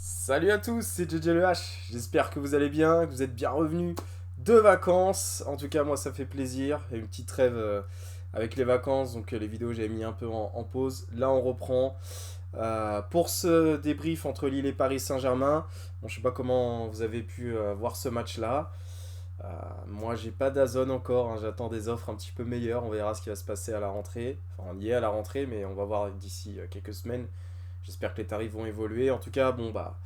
Salut à tous, c'est JJ le H. J'espère que vous allez bien, que vous êtes bien revenus de vacances. En tout cas, moi, ça fait plaisir. Il y a une petite trêve avec les vacances, donc les vidéos, j'avais mis un peu en pause. Là, on reprend pour ce débrief entre Lille et Paris Saint-Germain. Bon, je sais pas comment vous avez pu voir ce match-là. Moi, j'ai pas d'Azone encore, hein. J'attends des offres un petit peu meilleures. On verra ce qui va se passer à la rentrée. Enfin, on y est à la rentrée, mais on va voir d'ici quelques semaines. J'espère que les tarifs vont évoluer. En tout cas, bon, bah.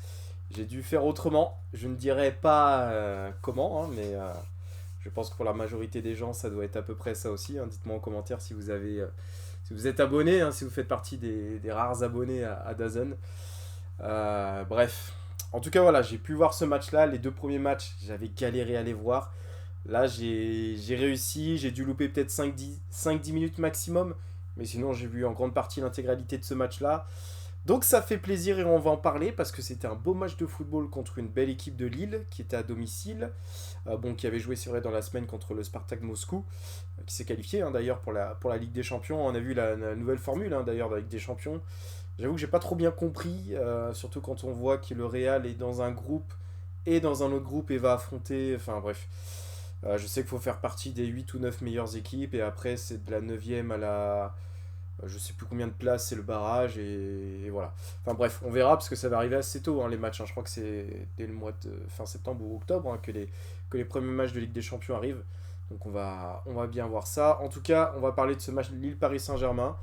J'ai dû faire autrement. Je ne dirais pas comment, hein, mais je pense que pour la majorité des gens, ça doit être à peu près ça aussi, hein. Dites-moi en commentaire si vous avez, si vous êtes abonné, hein, si vous faites partie des rares abonnés à DAZN. Bref. En tout cas, voilà, j'ai pu voir ce match-là. Les deux premiers matchs, j'avais galéré à les voir. Là, j'ai réussi. J'ai dû louper peut-être 5-10 minutes maximum. Mais sinon, j'ai vu en grande partie l'intégralité de ce match-là. Donc ça fait plaisir et on va en parler parce que c'était un beau match de football contre une belle équipe de Lille qui était à domicile, bon, qui avait joué c'est vrai dans la semaine contre le Spartak Moscou, qui s'est qualifié hein, d'ailleurs pour la Ligue des Champions. On a vu la nouvelle formule hein, d'ailleurs de la Ligue des Champions. J'avoue que j'ai pas trop bien compris, surtout quand on voit que le Real est dans un groupe et dans un autre groupe et va affronter, enfin bref. Je sais qu'il faut faire partie des 8 ou 9 meilleures équipes et après c'est de la neuvième à la je sais plus combien de places c'est le barrage et voilà. Enfin bref, on verra parce que ça va arriver assez tôt hein, les matchs, hein. Je crois que c'est dès le mois de fin septembre ou octobre hein, que les premiers matchs de Ligue des Champions arrivent. Donc on va bien voir ça. En tout cas, on va parler de ce match Lille-Paris Saint-Germain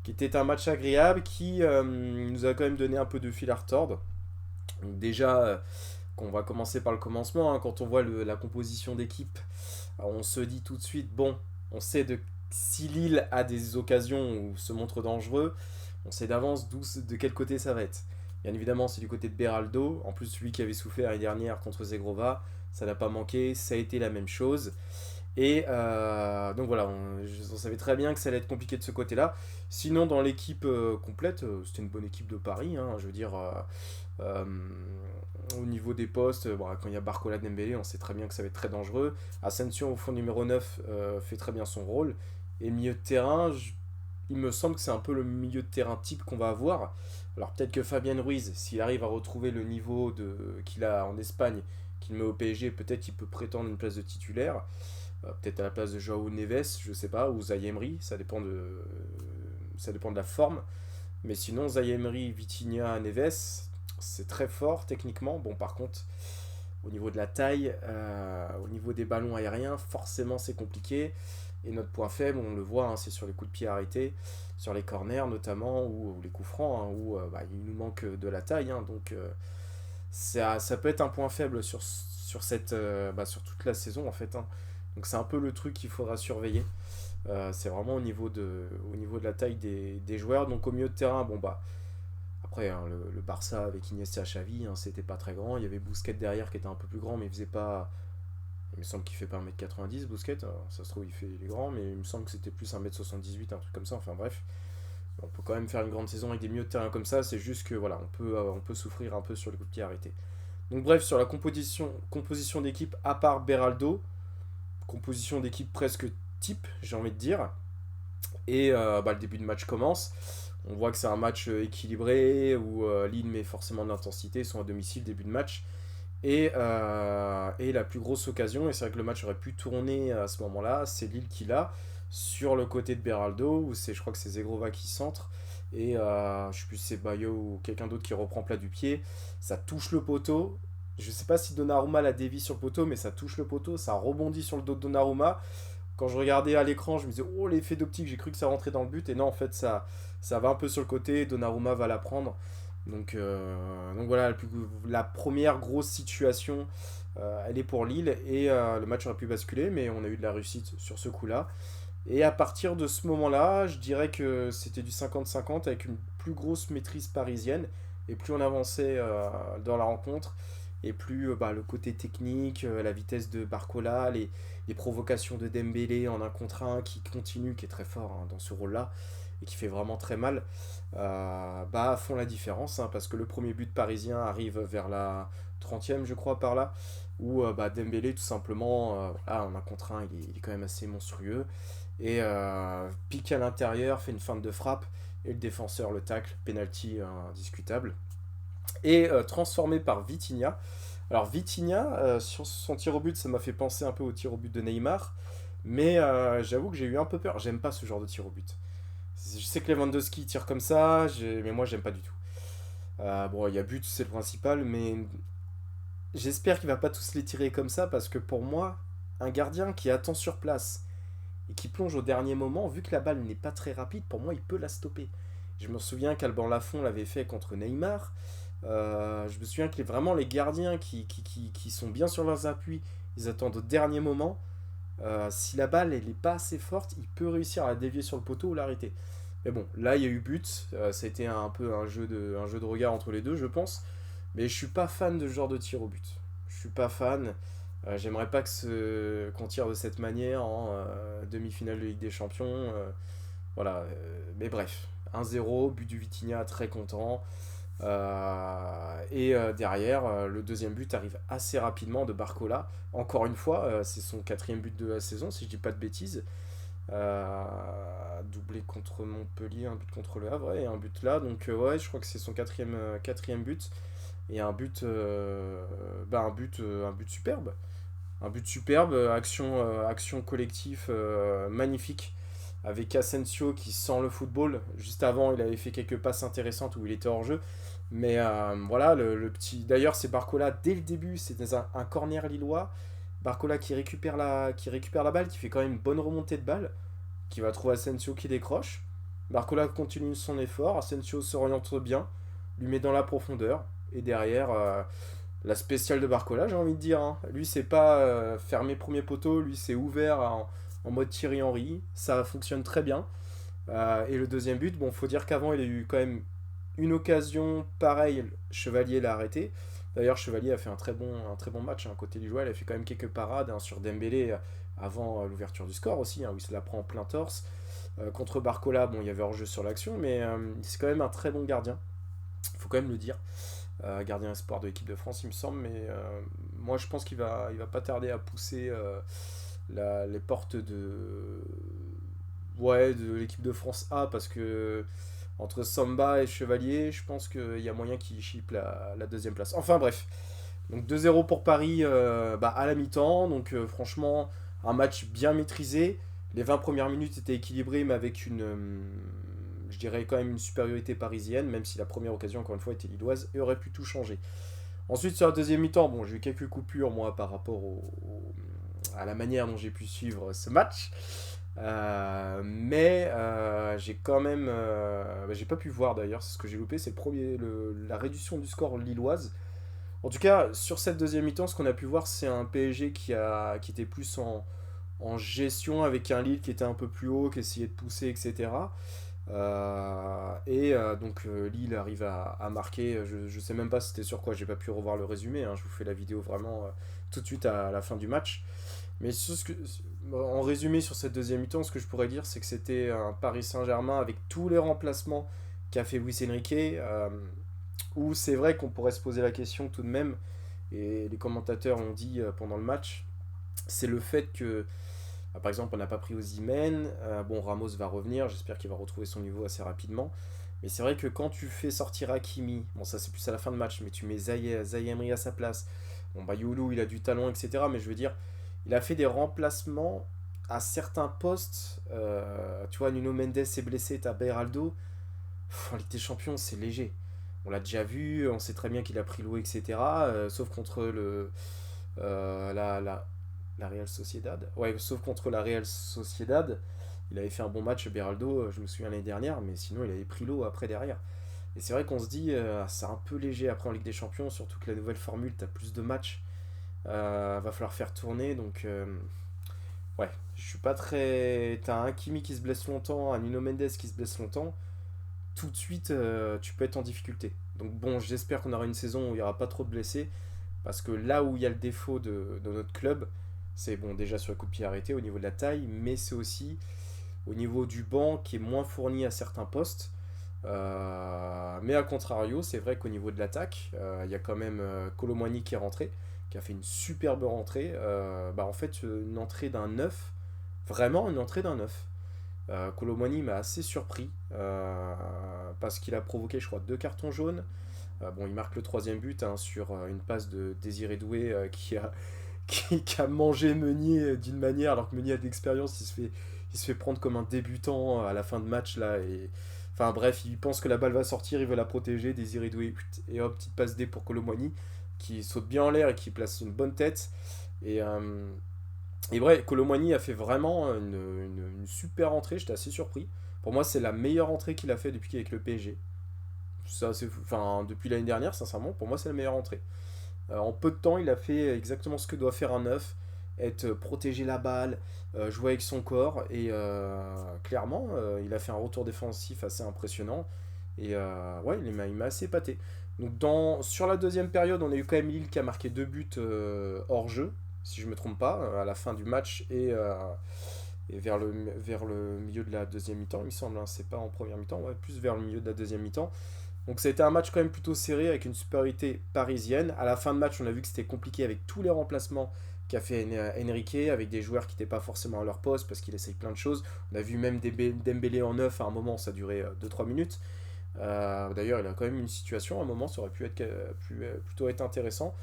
qui était un match agréable qui nous a quand même donné un peu de fil à retordre. Donc déjà, qu'on va commencer par le commencement, hein, quand on voit la composition d'équipe, on se dit tout de suite, bon, on sait de si Lille a des occasions ou se montre dangereux, on sait d'avance de quel côté ça va être. Bien évidemment, c'est du côté de Beraldo, en plus celui qui avait souffert l'année dernière contre Zegrova, ça n'a pas manqué, ça a été la même chose. Et donc voilà, on savait très bien que ça allait être compliqué de ce côté-là. Sinon, dans l'équipe complète, c'était une bonne équipe de Paris, hein, je veux dire, euh, au niveau des postes, bon, quand il y a Barcola Dembélé, on sait très bien que ça va être très dangereux. Asensio au fond numéro 9 fait très bien son rôle. Et milieu de terrain, il me semble que c'est un peu le milieu de terrain type qu'on va avoir. Alors peut-être que Fabien Ruiz, s'il arrive à retrouver le niveau qu'il a en Espagne, qu'il met au PSG, peut-être il peut prétendre une place de titulaire. Peut-être à la place de Joao Neves, je sais pas, ou Zaï Emery, ça dépend de la forme. Mais sinon, Zaï Emery, Vitinha, Neves, c'est très fort techniquement. Bon, par contre, au niveau de la taille, au niveau des ballons aériens, forcément c'est compliqué. Et notre point faible, on le voit, hein, c'est sur les coups de pied arrêtés, sur les corners notamment, ou les coups francs, hein, où bah, il nous manque de la taille. Hein, donc ça peut être un point faible sur toute la saison en fait. Hein. Donc c'est un peu le truc qu'il faudra surveiller. C'est vraiment au niveau de la taille des joueurs. Donc au milieu de terrain, bon bah après hein, le Barça avec Iniesta Xavi, hein, c'était pas très grand. Il y avait Bousquet derrière qui était un peu plus grand, mais il faisait pas. Il me semble qu'il fait pas 1m90 Bousquet. Alors, ça se trouve il est grand, mais il me semble que c'était plus 1m78, un truc comme ça. Enfin bref. On peut quand même faire une grande saison avec des milieux de terrain comme ça, c'est juste que voilà, on peut souffrir un peu sur les coups de pied arrêtés. Donc bref, sur la composition d'équipe, à part Beraldo, composition d'équipe presque type, j'ai envie de dire. Et bah, le début de match commence. On voit que c'est un match équilibré, où Lille met forcément de l'intensité, ils sont à domicile, début de match. Et la plus grosse occasion, et c'est vrai que le match aurait pu tourner à ce moment-là, c'est Lille qui l'a, sur le côté de Beraldo, où je crois que c'est Zegrova qui centre, et je sais plus si c'est Bayo ou quelqu'un d'autre qui reprend plat du pied, ça touche le poteau, je sais pas si Donnarumma la dévie sur le poteau, mais ça touche le poteau, ça rebondit sur le dos de Donnarumma. Quand je regardais à l'écran, je me disais, oh l'effet d'optique, j'ai cru que ça rentrait dans le but, et non, en fait, ça va un peu sur le côté, Donnarumma va la prendre. Donc voilà, la première grosse situation, elle est pour Lille, et le match aurait pu basculer, mais on a eu de la réussite sur ce coup-là. Et à partir de ce moment-là, je dirais que c'était du 50-50 avec une plus grosse maîtrise parisienne. Et plus on avançait dans la rencontre, et plus bah, le côté technique, la vitesse de Barcola, les provocations de Dembélé en un contre un qui continue, qui est très fort hein, dans ce rôle-là, et qui fait vraiment très mal, bah, font la différence. Hein, parce que le premier but parisien arrive vers la 30e, je crois, par là, où bah, Dembélé, tout simplement, voilà, en un contre un, il est quand même assez monstrueux et pique à l'intérieur, fait une feinte de frappe et le défenseur le tacle, penalty indiscutable. et transformé par Vitinha. Alors Vitinha, sur son tir au but, ça m'a fait penser un peu au tir au but de Neymar, mais j'avoue que j'ai eu un peu peur. J'aime pas ce genre de tir au but. Je sais que Lewandowski tire comme ça, mais moi j'aime pas du tout. Bon, il y a but, c'est le principal, mais j'espère qu'il va pas tous les tirer comme ça parce que pour moi, un gardien qui attend sur place et qui plonge au dernier moment, vu que la balle n'est pas très rapide, pour moi il peut la stopper. Je me souviens qu'Alban Lafont l'avait fait contre Neymar. Je me souviens que vraiment les gardiens qui sont bien sur leurs appuis, ils attendent au dernier moment. Si la balle elle est pas assez forte, il peut réussir à la dévier sur le poteau ou l'arrêter. Mais bon, là il y a eu but. Ça a été un peu un jeu de regard entre les deux, je pense. Mais je suis pas fan de ce genre de tir au but. Je suis pas fan. J'aimerais pas qu'on tire de cette manière en demi-finale de Ligue des Champions. Voilà. Mais bref, 1-0, but du Vitinha, très content. Derrière, le deuxième but arrive assez rapidement de Barcola. Encore une fois, c'est son quatrième but de la saison, si je dis pas de bêtises. Doublé contre Montpellier, un but contre le Havre et un but là. Donc ouais, je crois que c'est son quatrième but. Et un but superbe. Un but superbe, action collectif magnifique. Avec Asensio qui sent le football. Juste avant, il avait fait quelques passes intéressantes où il était hors jeu. Mais voilà, le petit. D'ailleurs, c'est Barcola dès le début. C'était un corner lillois. Barcola qui récupère la balle, qui fait quand même une bonne remontée de balle. Qui va trouver Asensio qui décroche. Barcola continue son effort. Asensio se oriente bien. Lui met dans la profondeur. Et derrière, la spéciale de Barcola, j'ai envie de dire. Hein. Lui, c'est pas fermé premier poteau. Lui, c'est ouvert en mode Thierry Henry. Ça fonctionne très bien. Et le deuxième but, bon, faut dire qu'avant, il a eu quand même une occasion pareille. Chevalier l'a arrêté. D'ailleurs, Chevalier a fait un très bon match. Hein. Côté Lillois, il a fait quand même quelques parades hein, sur Dembélé avant l'ouverture du score aussi, hein, où il se la prend en plein torse. Contre Barcola, bon, il y avait hors-jeu sur l'action, mais c'est quand même un très bon gardien. Faut quand même le dire. Gardien espoir de l'équipe de France, il me semble, mais moi je pense il va pas tarder à pousser les portes de l'équipe de France A parce que entre Samba et Chevalier, je pense qu'il y a moyen qu'il chippe la deuxième place. Enfin bref, donc 2-0 pour Paris à la mi-temps, donc franchement un match bien maîtrisé. Les 20 premières minutes étaient équilibrées, mais avec je dirais quand même une supériorité parisienne, même si la première occasion, encore une fois, était lilloise et aurait pu tout changer. Ensuite, sur la deuxième mi-temps, bon, j'ai eu quelques coupures, moi, par rapport à la manière dont j'ai pu suivre ce match. J'ai quand même. J'ai pas pu voir d'ailleurs, c'est ce que j'ai loupé, c'est la réduction du score lilloise. En tout cas, sur cette deuxième mi-temps, ce qu'on a pu voir, c'est un PSG qui était plus en gestion avec un Lille qui était un peu plus haut, qui essayait de pousser, etc. Lille arrive à marquer. Je sais même pas c'était sur quoi, j'ai pas pu revoir le résumé. Hein, je vous fais la vidéo vraiment tout de suite à la fin du match. Mais en résumé sur cette deuxième mi-temps, ce que je pourrais dire, c'est que c'était un Paris Saint-Germain avec tous les remplacements qu'a fait Luis Enrique. Où c'est vrai qu'on pourrait se poser la question tout de même, et les commentateurs ont dit pendant le match, c'est le fait que par exemple, on n'a pas pris Osimhen. Bon, Ramos va revenir. J'espère qu'il va retrouver son niveau assez rapidement. Mais c'est vrai que quand tu fais sortir Hakimi, bon, ça c'est plus à la fin de match, mais tu mets Zaï Emery à sa place. Bon, bah, Youlou, il a du talent, etc. Mais je veux dire, il a fait des remplacements à certains postes. Tu vois, Nuno Mendes est blessé, t'as Beraldo. En Ligue des Champions, c'est léger. On l'a déjà vu, on sait très bien qu'il a pris l'eau, etc. Sauf contre la Real Sociedad. Ouais, sauf contre la Real Sociedad. Il avait fait un bon match, Beraldo, je me souviens l'année dernière, mais sinon il avait pris l'eau après derrière. Et c'est vrai qu'on se dit, c'est un peu léger après en Ligue des Champions, surtout que la nouvelle formule, t'as plus de matchs. Va falloir faire tourner, donc ouais, je suis pas très. T'as un Hakimi qui se blesse longtemps, un Nuno Mendes qui se blesse longtemps, tout de suite tu peux être en difficulté. Donc bon, j'espère qu'on aura une saison où il n'y aura pas trop de blessés, parce que là où il y a le défaut de notre club, c'est bon déjà sur les coups de pied arrêtés au niveau de la taille, mais c'est aussi au niveau du banc qui est moins fourni à certains postes. Mais à contrario, c'est vrai qu'au niveau de l'attaque, il y a quand même Kolo Muani qui est rentré, qui a fait une superbe rentrée. En fait, une entrée d'un neuf, vraiment une entrée d'un neuf. Kolo Muani m'a assez surpris parce qu'il a provoqué, je crois, deux cartons jaunes. Bon, il marque le troisième but hein, sur une passe de Désiré Doué qui a mangé Meunier d'une manière, alors que Meunier a de l'expérience, il se fait prendre comme un débutant à la fin de match là. Enfin bref, il pense que la balle va sortir, il veut la protéger, Désiré Doué, et hop, petite passe D pour Kolo Muani, qui saute bien en l'air et qui place une bonne tête. Et, euh, et bref, Kolo Muani a fait vraiment une super entrée, j'étais assez surpris. Pour moi, c'est la meilleure entrée qu'il a fait depuis qu'il est avec le PSG. Ça, enfin, depuis l'année dernière, sincèrement, pour moi, c'est la meilleure entrée. En peu de temps, il a fait exactement ce que doit faire un neuf, être protéger la balle, jouer avec son corps, et clairement, il a fait un retour défensif assez impressionnant. Et ouais, il m'a assez épaté. Donc sur la deuxième période, on a eu quand même Lille qui a marqué 2 buts hors jeu, si je me trompe pas, à la fin du match et vers le milieu de la deuxième mi-temps, il me semble. Hein, c'est pas en première mi-temps, ouais, plus vers le milieu de la deuxième mi-temps. Donc ça a été un match quand même plutôt serré avec une supériorité parisienne. À la fin de match, on a vu que c'était compliqué avec tous les remplacements qu'a fait Enrique, avec des joueurs qui n'étaient pas forcément à leur poste parce qu'il essaye plein de choses. On a vu même Dembélé en neuf à un moment, ça a duré 2-3 minutes. D'ailleurs, il a quand même une situation, à un moment, ça aurait plutôt être intéressant.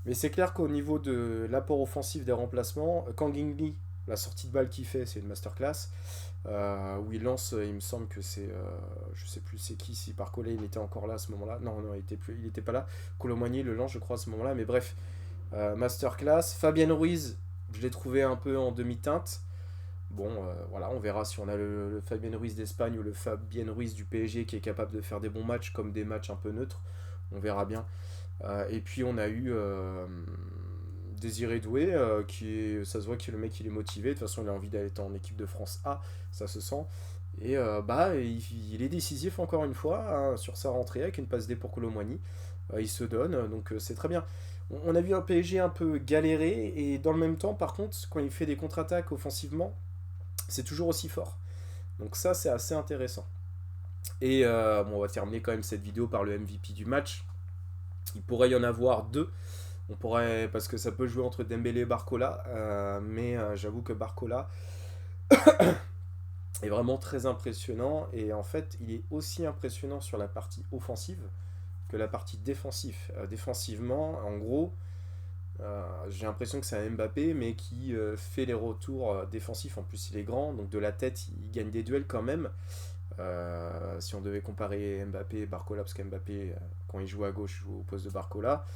Mais c'est clair qu'au niveau de l'apport offensif des remplacements, Kang In-lee, la sortie de balle qu'il fait, c'est une masterclass. Où il lance, il me semble que c'est, je sais plus c'est qui, si Barcola il était encore là à ce moment-là. Non, non, il était pas là. Kolo Muani le lance, je crois, à ce moment-là. Mais bref, masterclass. Fabien Ruiz, je l'ai trouvé un peu en demi-teinte. Bon, voilà, on verra si on a le Fabien Ruiz d'Espagne ou le Fabien Ruiz du PSG qui est capable de faire des bons matchs comme des matchs un peu neutres. On verra bien. Et puis on a eu Désiré Doué, ça se voit que le mec il est motivé, de toute façon il a envie d'aller en équipe de France A, ça se sent. Et il est décisif encore une fois hein, sur sa rentrée avec une passe D pour Kolo Muani. Il se donne, donc c'est très bien. On a vu un PSG un peu galérer, et dans le même temps, par contre, quand il fait des contre-attaques offensivement, c'est toujours aussi fort. Donc ça, c'est assez intéressant. Et bon, on va terminer quand même cette vidéo par le MVP du match. Il pourrait y en avoir deux. On pourrait, parce que ça peut jouer entre Dembélé et Barcola, mais j'avoue que Barcola est vraiment très impressionnant, et en fait il est aussi impressionnant sur la partie offensive que la partie défensive. Défensivement, en gros, j'ai l'impression que c'est un Mbappé, mais qui fait les retours défensifs. En plus, il est grand, donc de la tête, il gagne des duels quand même. Si on devait comparer Mbappé et Barcola, parce qu'Mbappé, quand il joue à gauche, il joue au poste de Barcola.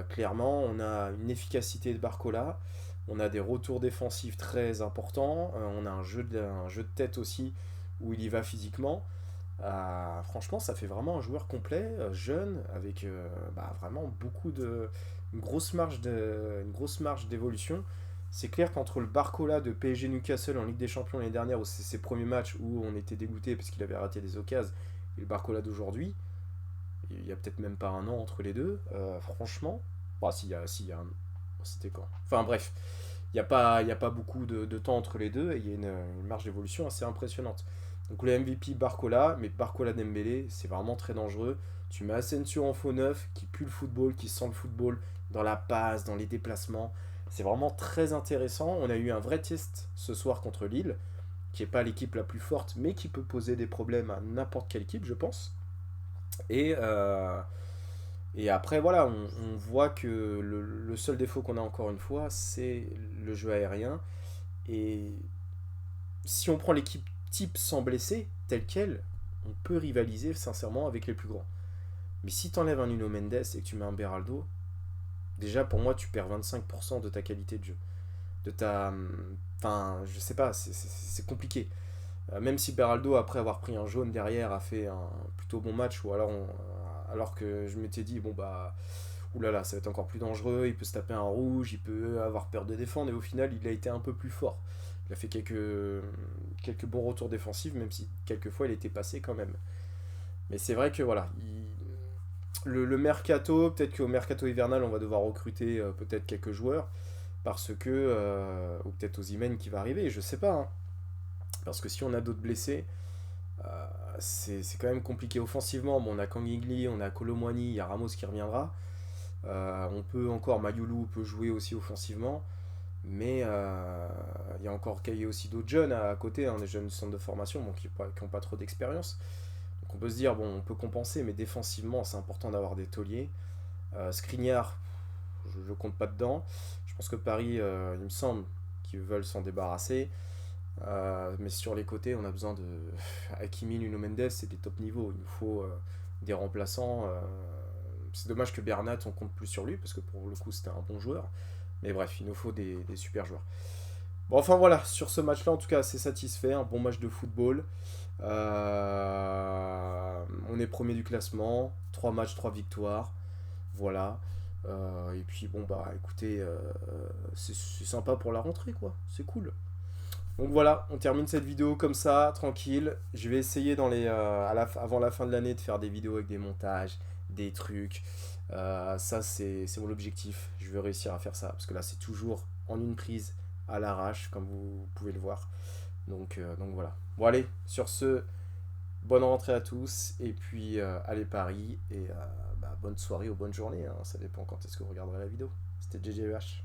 Clairement, on a une efficacité de Barcola, on a des retours défensifs très importants, on a un jeu de tête aussi où il y va physiquement. Franchement, ça fait vraiment un joueur complet, jeune, avec vraiment une grosse marge d'évolution. C'est clair qu'entre le Barcola de PSG Newcastle en Ligue des Champions l'année dernière, où c'est ses premiers matchs où on était dégoûté parce qu'il avait raté des occasions, et le Barcola d'aujourd'hui, il y a peut-être même pas un an entre les deux, franchement. Bah, s'il y a un. C'était quand. Enfin bref, il y a pas beaucoup de temps entre les deux et il y a une marge d'évolution assez impressionnante. Donc le MVP Barcola, mais Barcola Dembélé, c'est vraiment très dangereux. Tu mets Asensio en faux neuf, qui pue le football, qui sent le football dans la passe, dans les déplacements. C'est vraiment très intéressant. On a eu un vrai test ce soir contre Lille, qui n'est pas l'équipe la plus forte, mais qui peut poser des problèmes à n'importe quelle équipe, je pense. Et, euh, et après, voilà, on voit que le seul défaut qu'on a encore une fois, c'est le jeu aérien. Et si on prend l'équipe type sans blesser, telle qu'elle, on peut rivaliser sincèrement avec les plus grands. Mais si tu enlèves un Nuno Mendes et que tu mets un Beraldo, déjà pour moi, tu perds 25% de ta qualité de jeu. De ta. Enfin, je sais pas, c'est compliqué. Même si Beraldo, après avoir pris un jaune derrière, a fait un plutôt bon match, ou alors que je m'étais dit, bon bah, oulala, ça va être encore plus dangereux, il peut se taper un rouge, il peut avoir peur de défendre, et au final, il a été un peu plus fort. Il a fait quelques bons retours défensifs, même si quelquefois il était passé quand même. Mais c'est vrai que voilà, le mercato, peut-être qu'au mercato hivernal, on va devoir recruter peut-être quelques joueurs, parce que, ou peut-être Osimhen qui va arriver, je sais pas, hein. Parce que si on a d'autres blessés, c'est quand même compliqué offensivement. Bon, on a Kangingli, on a Kolo Muani, il y a Ramos qui reviendra. On peut encore, Mayulu peut jouer aussi offensivement. Mais il y a aussi d'autres jeunes à côté, hein, des jeunes du centre de formation bon, qui n'ont pas trop d'expérience. Donc Donc on peut se dire, bon, on peut compenser, mais défensivement, c'est important d'avoir des tauliers. Skriniar, je compte pas dedans. Je pense que Paris, il me semble qu'ils veulent s'en débarrasser. Mais sur les côtés, on a besoin de Hakimi, Nuno Mendes, c'est des top niveaux. Il nous faut des remplaçants. C'est dommage que Bernat, on compte plus sur lui, parce que pour le coup, c'était un bon joueur. Mais bref, il nous faut des super joueurs. Bon, enfin voilà, sur ce match-là, en tout cas, assez satisfait. Un bon match de football. On est premier du classement. 3 matchs, 3 victoires. Voilà. Et puis, bon, bah écoutez, c'est sympa pour la rentrée, quoi. C'est cool. Donc voilà, on termine cette vidéo comme ça, tranquille. Je vais essayer avant la fin de l'année de faire des vidéos avec des montages, des trucs. Ça, c'est mon objectif. Je veux réussir à faire ça. Parce que là, c'est toujours en une prise, à l'arrache, comme vous pouvez le voir. Donc voilà. Bon, allez, sur ce, bonne rentrée à tous. Et puis, allez Paris. Et bonne soirée ou bonne journée, hein. Ça dépend quand est-ce que vous regarderez la vidéo. C'était JJEH.